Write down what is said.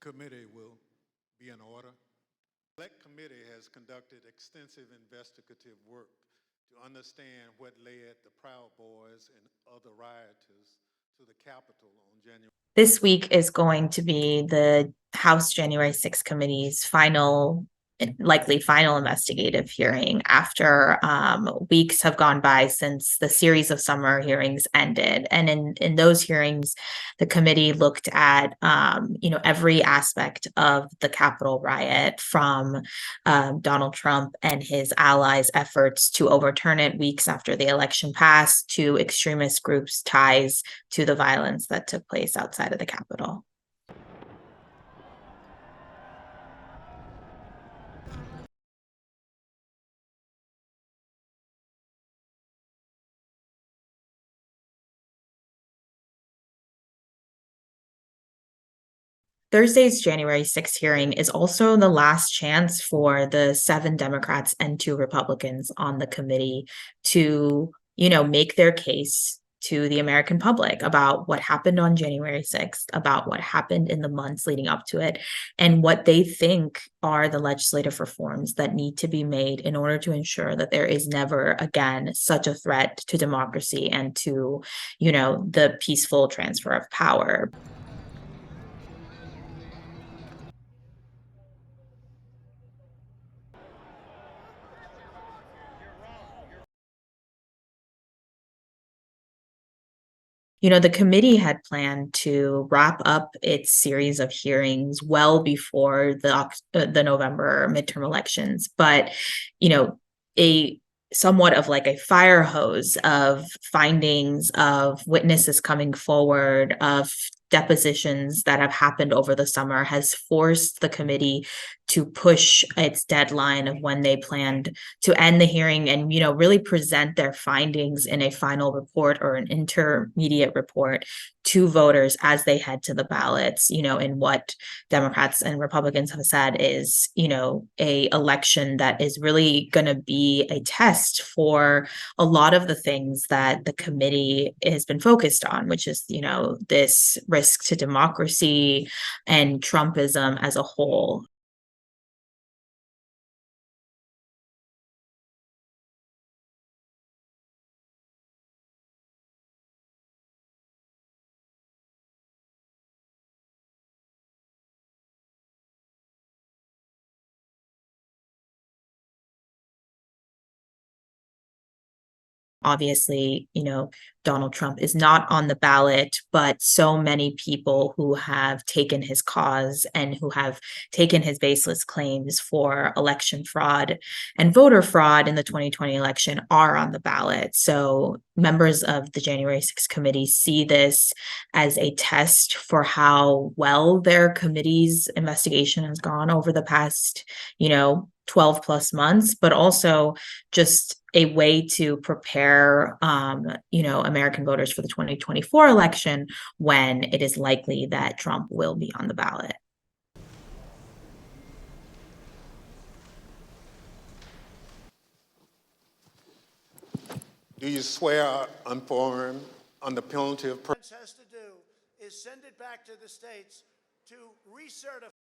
Committee will be in order. The Select Committee has conducted extensive investigative work to understand what led the Proud Boys and other rioters to the Capitol on January. This week is going to be the House January 6th Committee's likely final investigative hearing after weeks have gone by since the series of summer hearings ended. And in those hearings, the committee looked at every aspect of the Capitol riot, from Donald Trump and his allies' efforts to overturn it weeks after the election passed, to extremist groups' ties to the violence that took place outside of the Capitol. Thursday's January 6th hearing is also the last chance for the 7 Democrats and 2 Republicans on the committee to, make their case to the American public about what happened on January 6th, about what happened in the months leading up to it, and what they think are the legislative reforms that need to be made in order to ensure that there is never again such a threat to democracy and to, the peaceful transfer of power. The committee had planned to wrap up its series of hearings well before the November midterm elections, but a somewhat of like a fire hose of findings, of witnesses coming forward, of depositions that have happened over the summer has forced the committee to push its deadline of when they planned to end the hearing and really present their findings in a final report or an intermediate report to voters as they head to the ballots, in what Democrats and Republicans have said is, a election that is really going to be a test for a lot of the things that the committee has been focused on, which is, this risk to democracy and Trumpism as a whole. Obviously, Donald Trump is not on the ballot, but so many people who have taken his cause and who have taken his baseless claims for election fraud and voter fraud in the 2020 election are on the ballot. So members of the January 6th committee see this as a test for how well their committee's investigation has gone over the past, 12 plus months, but also just a way to prepare, American voters for the 2024 election when it is likely that Trump will be on the ballot. Do you swear unaffirmed under penalty of has to do is send it back to the states to recertify.